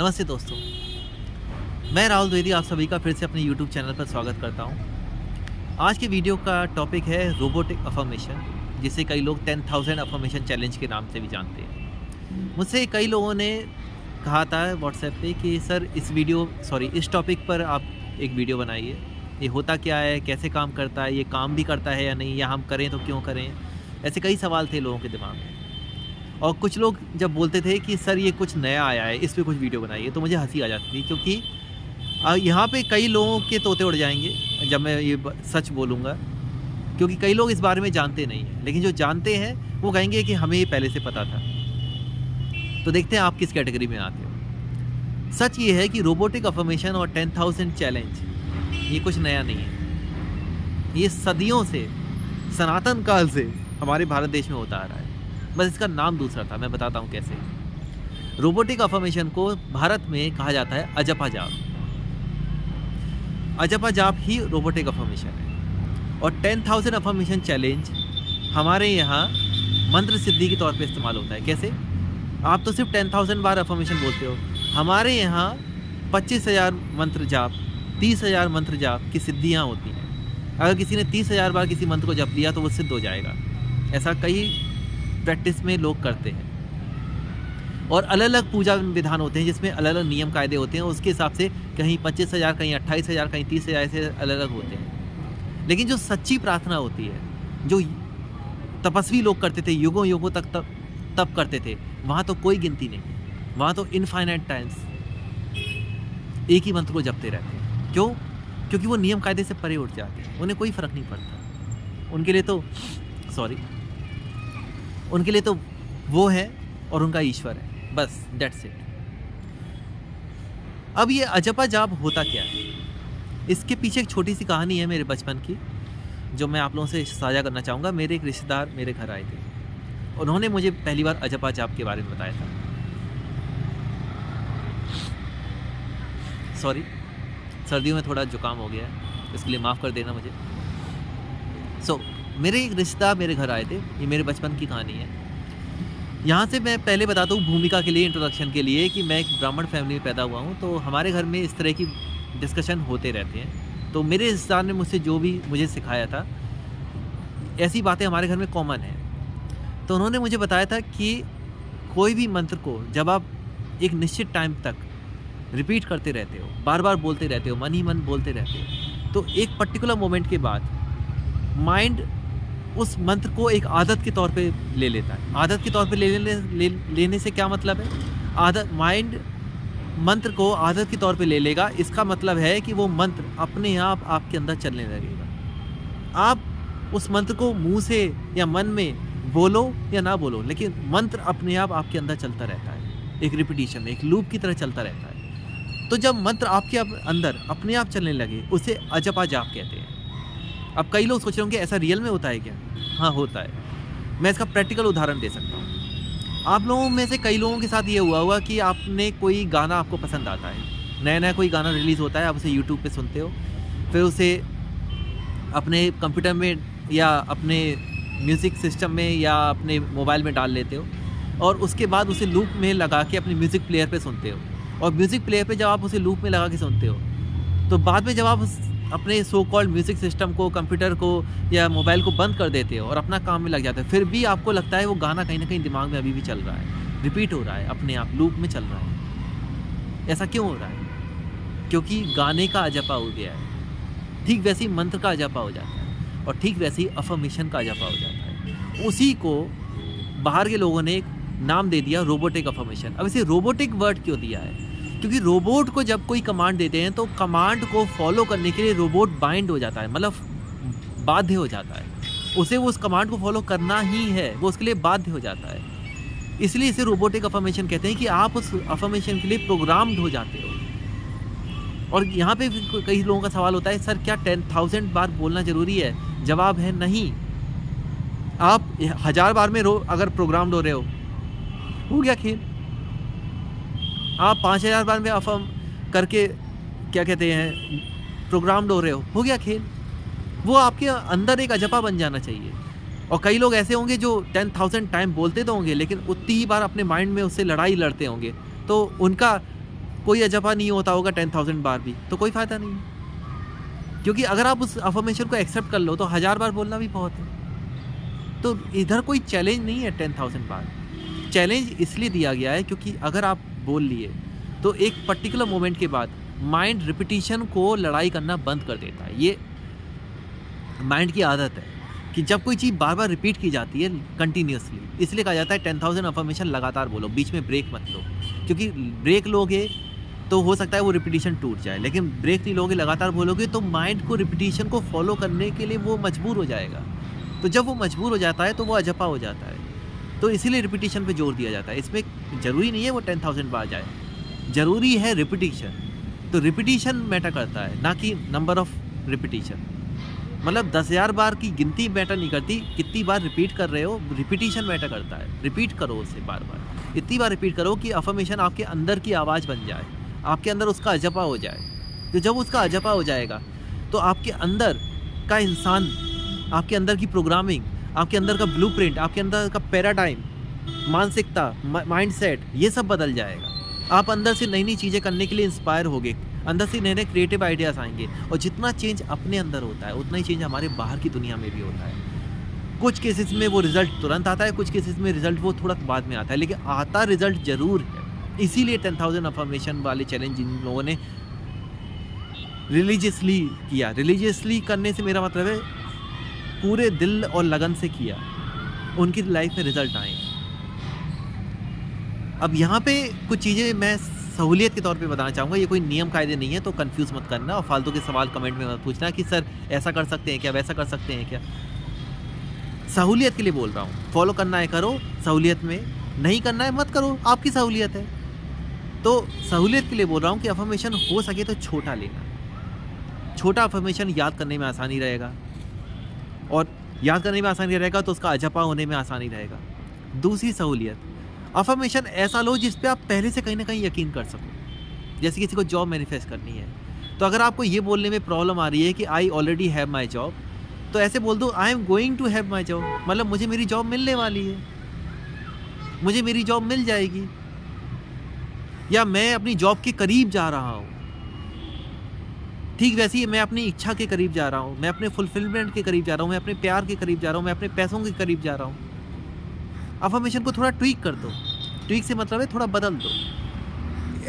नमस्ते दोस्तों, मैं राहुल द्विवेदी आप सभी का फिर से अपने YouTube चैनल पर स्वागत करता हूं। आज के वीडियो का टॉपिक है रोबोटिक अफर्मेशन, जिसे कई लोग 10,000 अफर्मेशन चैलेंज के नाम से भी जानते हैं। मुझसे कई लोगों ने कहा था व्हाट्सएप पे कि सर इस टॉपिक पर आप एक वीडियो बनाइए। ये होता क्या है, कैसे काम करता है, ये काम भी करता है या नहीं, या हम करें तो क्यों करें। ऐसे कई सवाल थे लोगों के दिमाग में। और कुछ लोग जब बोलते थे कि सर ये कुछ नया आया है, इस पे कुछ वीडियो बनाइए, तो मुझे हंसी आ जाती थी, क्योंकि यहाँ पे कई लोगों के तोते उड़ जाएंगे जब मैं ये सच बोलूँगा, क्योंकि कई लोग इस बारे में जानते नहीं हैं, लेकिन जो जानते हैं वो कहेंगे कि हमें ये पहले से पता था। तो देखते हैं आप किस कैटेगरी में आते हो। सच ये है कि रोबोटिक अफर्मेशन और 10,000 चैलेंज ये कुछ नया नहीं है। ये सदियों से, सनातन काल से हमारे भारत देश में होता आ रहा है, बस इसका नाम दूसरा था। मैं बताता हूँ कैसे। रोबोटिक अफर्मेशन को भारत में कहा जाता है अजपा जाप। अजपा जाप ही रोबोटिक अफर्मेशन है। और 10,000 अफर्मेशन चैलेंज हमारे यहाँ मंत्र सिद्धि के तौर पे इस्तेमाल होता है। कैसे? आप तो सिर्फ 10,000 बार अफर्मेशन बोलते हो, हमारे यहाँ 25,000 मंत्र जाप, 30,000 मंत्र जाप की सिद्धियाँ होती हैं। अगर किसी ने 30,000 बार किसी मंत्र को जप लिया तो वो सिद्ध हो जाएगा। ऐसा कई प्रैक्टिस में लोग करते हैं। और अलग अलग पूजा विधान होते हैं जिसमें अलग अलग नियम कायदे होते हैं। उसके हिसाब से कहीं 25,000, कहीं 28,000, कहीं 30,000 से अलग अलग होते हैं। लेकिन जो सच्ची प्रार्थना होती है, जो तपस्वी लोग करते थे, युगों युगों तक तप करते थे, वहाँ तो कोई गिनती नहीं। वहाँ तो इनफाइनाइट टाइम्स एक ही मंत्र को जपते रहते हैं। क्यों? क्योंकि वो नियम कायदे से परे उठ जाते हैं। उन्हें कोई फ़र्क नहीं पड़ता। उनके लिए तो वो है और उनका ईश्वर है, बस दैट्स इट। अब ये अजपा जाप होता क्या है, इसके पीछे एक छोटी सी कहानी है मेरे बचपन की, जो मैं आप लोगों से साझा करना चाहूँगा। मेरे एक रिश्तेदार मेरे घर आए थे, उन्होंने मुझे पहली बार अजपा जाप के बारे में बताया था। सॉरी, सर्दियों में थोड़ा जुकाम हो गया है, इसके लिए माफ़ कर देना मुझे। मेरे एक रिश्तेदार मेरे घर आए थे, ये मेरे बचपन की कहानी है। यहाँ से मैं पहले बताता हूँ भूमिका के लिए, इंट्रोडक्शन के लिए, कि मैं एक ब्राह्मण फैमिली में पैदा हुआ हूँ, तो हमारे घर में इस तरह की डिस्कशन होते रहते हैं। तो मेरे रिश्तेदार ने मुझसे जो भी मुझे सिखाया था, ऐसी बातें हमारे घर में कॉमन हैं। तो उन्होंने मुझे बताया था कि कोई भी मंत्र को जब आप एक निश्चित टाइम तक रिपीट करते रहते हो, बार बार बोलते रहते हो, मन ही मन बोलते रहते हो, तो एक पर्टिकुलर मोमेंट के बाद माइंड उस मंत्र को एक आदत के तौर पे ले लेता है। आदत के तौर पे लेने से क्या मतलब है? माइंड मंत्र को आदत के तौर पे ले लेगा। इसका मतलब है कि वो मंत्र अपने आप आपके अंदर चलने लगेगा। आप उस मंत्र को मुंह से या मन में बोलो या ना बोलो, लेकिन मंत्र अपने आप आपके अंदर चलता रहता है, एक रिपीटिशन, एक लूप की तरह चलता रहता है। तो जब मंत्र आपके अंदर अपने आप चलने लगे, उसे अजपा जाप कहते हैं। अब कई लोग सोच रहे होंगे ऐसा रियल में होता है क्या? हाँ, होता है। मैं इसका प्रैक्टिकल उदाहरण दे सकता हूँ। आप लोगों में से कई लोगों के साथ ये हुआ होगा कि आपने कोई गाना आपको पसंद आता है, नया नया कोई गाना रिलीज़ होता है, आप उसे यूट्यूब पे सुनते हो, फिर उसे अपने कंप्यूटर में या अपने म्यूज़िक सिस्टम में या अपने मोबाइल में डाल लेते हो, और उसके बाद उसे लूप में लगा के अपने म्यूज़िक प्लेयर पे सुनते हो। और म्यूज़िक प्लेयर पे जब आप उसे लूप में लगा के सुनते हो, तो बाद में जब आप अपने सो कॉल्ड म्यूज़िक सिस्टम को, कंप्यूटर को या मोबाइल को बंद कर देते हो और अपना काम में लग जाते हो, फिर भी आपको लगता है वो गाना कहीं ना कहीं दिमाग में अभी भी चल रहा है, रिपीट हो रहा है, अपने आप लूप में चल रहा है। ऐसा क्यों हो रहा है? क्योंकि गाने का अजपा हो गया है। ठीक वैसे ही मंत्र का अजपा हो जाता है, और ठीक वैसे ही अफर्मेशन का अजपा हो जाता है। उसी को बाहर के लोगों ने एक नाम दे दिया, रोबोटिक अफर्मेशन। अब इसे रोबोटिक वर्ड क्यों दिया है? क्योंकि रोबोट को जब कोई कमांड देते हैं तो कमांड को फॉलो करने के लिए रोबोट बाइंड हो जाता है, मतलब बाध्य हो जाता है। उसे वो उस कमांड को फॉलो करना ही है, वो उसके लिए बाध्य हो जाता है। इसलिए इसे रोबोटिक अफर्मेशन कहते हैं कि आप उस अफर्मेशन के लिए प्रोग्राम्ड हो जाते हो। और यहाँ पे कई लोगों का सवाल होता है, सर क्या 10,000 बार बोलना ज़रूरी है? जवाब है नहीं। आप 1000 बार में अगर प्रोग्राम्ड हो रहे हो गया खेल। आप 5,000 बार में अफर्म करके क्या कहते हैं प्रोग्राम्ड हो रहे हो गया खेल। वो आपके अंदर एक अजपा बन जाना चाहिए। और कई लोग ऐसे होंगे जो 10,000 टाइम बोलते तो होंगे, लेकिन उतनी ही बार अपने माइंड में उससे लड़ाई लड़ते होंगे, तो उनका कोई अजपा नहीं होता होगा 10,000 बार भी, तो कोई फ़ायदा नहीं है। क्योंकि अगर आप उस अफ़र्मेशन को एक्सेप्ट कर लो तो 1000 बार बोलना भी बहुत है। तो इधर कोई चैलेंज नहीं है 10,000 बार। चैलेंज इसलिए दिया गया है क्योंकि अगर आप बोल लिए तो एक पर्टिकुलर मोमेंट के बाद माइंड रिपीटिशन को लड़ाई करना बंद कर देता है। ये माइंड की आदत है कि जब कोई चीज़ बार-बार रिपीट की जाती है कंटिन्यूअसली, इसलिए कहा जाता है 10,000 अफ़र्मेशन लगातार बोलो, बीच में ब्रेक मत लो। क्योंकि ब्रेक लोगे तो हो सकता है वो रिपीटिशन टूट जाए, लेकिन ब्रेक नहीं लोगे, लगातार बोलोगे तो माइंड को रिपीटिशन को फॉलो करने के लिए वो मजबूर हो जाएगा। तो जब वो मजबूर हो जाता है तो वो अजपा हो जाता है। तो इसीलिए रिपीटिशन पे जोर दिया जाता है। इसमें ज़रूरी नहीं है वो 10,000 बार जाए, ज़रूरी है रिपीटिशन। तो रिपीटिशन मैटर करता है, ना कि नंबर ऑफ़ रिपीटिशन। मतलब 10,000 बार की गिनती मैटर नहीं करती, कितनी बार रिपीट कर रहे हो, रिपीटिशन मैटर करता है। रिपीट करो उसे बार-बार, इतनी बार रिपीट करो कि अफ़र्मेशन आपके अंदर की आवाज़ बन जाए, आपके अंदर उसका अजपा हो जाए। तो जब उसका अजपा हो जाएगा तो आपके अंदर का इंसान, आपके अंदर की प्रोग्रामिंग, आपके अंदर का ब्लूप्रिंट, आपके अंदर का पैराडाइम, मानसिकता, माइंडसेट, ये सब बदल जाएगा। आप अंदर से नई-नई चीज़ें करने के लिए इंस्पायर होगे, अंदर से नए-नए क्रिएटिव आइडियाज़ आएँगे और जितना चेंज अपने अंदर होता है, उतना ही चेंज हमारे बाहर की दुनिया में भी होता है। कुछ केसेस में वो रिज़ल्ट तुरंत आता है, कुछ केसेस में रिज़ल्ट वो थोड़ा बाद में आता है, लेकिन आता रिज़ल्ट ज़रूर है। इसीलिए 10,000 अफ़र्मेशन वाले चैलेंज जिन लोगों ने रिलीजियसली किया, रिलीजियसली करने से मेरा मतलब है पूरे दिल और लगन से किया, उनकी लाइफ में रिज़ल्ट आए। अब यहाँ पे कुछ चीज़ें मैं सहूलियत के तौर पे बताना चाहूँगा, ये कोई नियम कायदे नहीं है, तो कन्फ्यूज़ मत करना और फालतू के सवाल कमेंट में मत पूछना कि सर ऐसा कर सकते हैं क्या, वैसा कर सकते हैं क्या। सहूलियत के लिए बोल रहा हूँ, फॉलो करना है करो, सहूलियत में नहीं करना है मत करो, आपकी सहूलियत है। तो सहूलियत के लिए बोल रहा हूँ कि अफ़र्मेशन हो सके तो छोटा लेना। छोटा अफ़र्मेशन याद करने में आसानी रहेगा और याद करने में आसानी रहेगा तो उसका अजपा होने में आसानी रहेगा। दूसरी सहूलियत, अफ़र्मेशन ऐसा लो जिस पे आप पहले से कहीं न कहीं यकीन कर सको। जैसे किसी को जॉब मैनिफेस्ट करनी है, तो अगर आपको ये बोलने में प्रॉब्लम आ रही है कि I already have my job, तो ऐसे बोल दो I am going to have my job, मतलब मुझे मेरी जॉब मिलने वाली है, मुझे मेरी जॉब मिल जाएगी, या मैं अपनी जॉब के करीब जा रहा हूँ। ठीक वैसे ही मैं अपनी इच्छा के करीब जा रहा हूँ, मैं अपने फुलफिलमेंट के करीब जा रहा हूँ, मैं अपने प्यार के करीब जा रहा हूँ, मैं अपने पैसों के करीब जा रहा हूँ। अफ़र्मेशन को थोड़ा ट्वीक कर दो, ट्वीक से मतलब है थोड़ा बदल दो।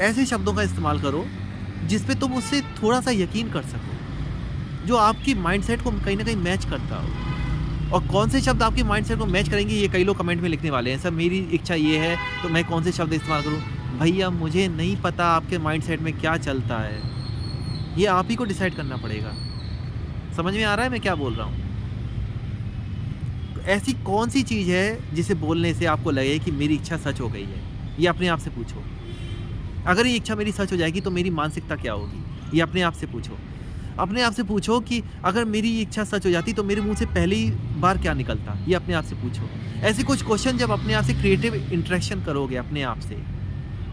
ऐसे शब्दों का इस्तेमाल करो जिस पे तुम उससे थोड़ा सा यकीन कर सको, जो आपकी माइंडसेट को कहीं ना कहीं मैच करता हो। और कौन से शब्द आपके माइंडसेट को मैच करेंगे, ये कई लोग कमेंट में लिखने वाले हैं, सर मेरी इच्छा ये है तो मैं कौन से शब्द इस्तेमाल करूँ। भैया मुझे नहीं पता आपके माइंडसेट में क्या चलता है, ये आप ही को डिसाइड करना पड़ेगा। समझ में आ रहा है मैं क्या बोल रहा हूँ। ऐसी कौन सी चीज़ है जिसे बोलने से आपको लगे कि मेरी इच्छा सच हो गई है, ये अपने आप से पूछो। अगर ये इच्छा मेरी सच हो जाएगी तो मेरी मानसिकता क्या होगी, ये अपने आप से पूछो। अपने आप से पूछो कि अगर मेरी इच्छा सच हो जाती तो मेरे मुंह से पहली बार क्या निकलता, ये अपने आप से पूछो। ऐसे कुछ क्वेश्चन जब अपने आप से क्रिएटिव इंटरेक्शन करोगे अपने आप से,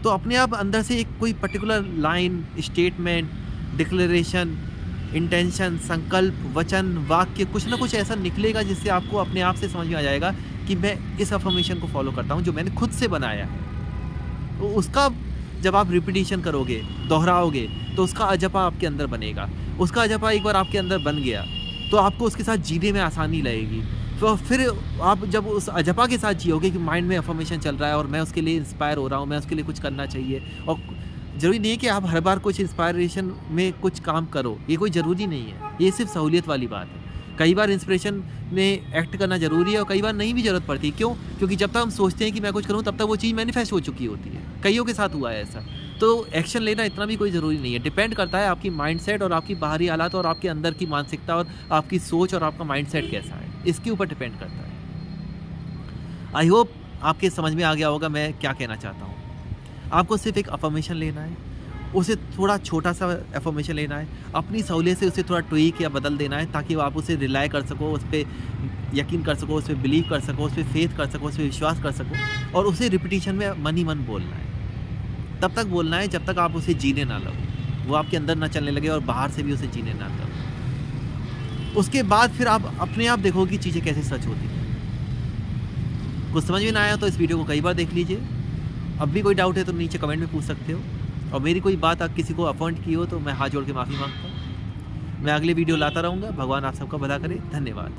तो अपने आप अंदर से एक कोई particular line, statement, declaration, intention, संकल्प, वचन, वाक्य, कुछ ना कुछ ऐसा निकलेगा जिससे आपको अपने आप से समझ में आ जाएगा कि मैं इस अफ़र्मेशन को फॉलो करता हूँ जो मैंने खुद से बनाया है। तो उसका जब आप रिपीटिशन करोगे, दोहराओगे, तो उसका अजपा आपके अंदर बनेगा। उसका अजपा एक बार आपके अंदर बन गया तो आपको उसके साथ जीने में आसानी लगेगी। तो फिर आप जब उस अजपा के साथ जियोगे कि माइंड में अफ़र्मेशन चल रहा है और मैं उसके लिए इंस्पायर हो रहा हूँ, मैं उसके लिए कुछ करना चाहिए। और ज़रूरी नहीं है कि आप हर बार कुछ इंस्पायरेशन में कुछ काम करो, ये कोई ज़रूरी नहीं है, ये सिर्फ सहूलियत वाली बात है। कई बार इंस्पिरेशन में एक्ट करना ज़रूरी है और कई बार नहीं भी ज़रूरत पड़ती। क्यों? क्योंकि जब तक हम सोचते हैं कि मैं कुछ करूँ तब तक वो चीज़ मैनिफेस्ट हो चुकी होती है। कईयों के साथ हुआ है ऐसा। तो एक्शन लेना इतना भी कोई ज़रूरी नहीं है। डिपेंड करता है आपकी माइंडसेट और आपकी बाहरी हालात और आपके अंदर की मानसिकता और आपकी सोच और आपका माइंडसेट कैसा है, इसके ऊपर डिपेंड करता है। आई होप आपके समझ में आ गया होगा मैं क्या कहना चाहता हूँ। आपको सिर्फ एक अफ़र्मेशन लेना है, उसे थोड़ा छोटा सा अफ़र्मेशन लेना है, अपनी सहूलियत से उसे थोड़ा ट्वीक या बदल देना है ताकि आप उसे रिलाय कर सको, उस पर यकीन कर सको, उस पर बिलीव कर सको, उस पर फेथ कर सको, उस पर विश्वास कर सको। और उसे रिपीटिशन में मन ही मन बोलना है। तब तक बोलना है जब तक आप उसे जीने ना लगो, वो आपके अंदर ना चलने लगे और बाहर से भी उसे जीने ना लगो। उसके बाद फिर आप अपने आप देखो कि चीज़ें कैसे सच होती हैं। कुछ समझ में ना आया तो इस वीडियो को कई बार देख लीजिए। अब भी कोई डाउट है तो नीचे कमेंट में पूछ सकते हो। और मेरी कोई बात आप किसी को ऑफेंड की हो तो मैं हाथ जोड़ के माफ़ी माँगता हूँ। मैं अगली वीडियो लाता रहूँगा। भगवान आप सबका भला करे। धन्यवाद।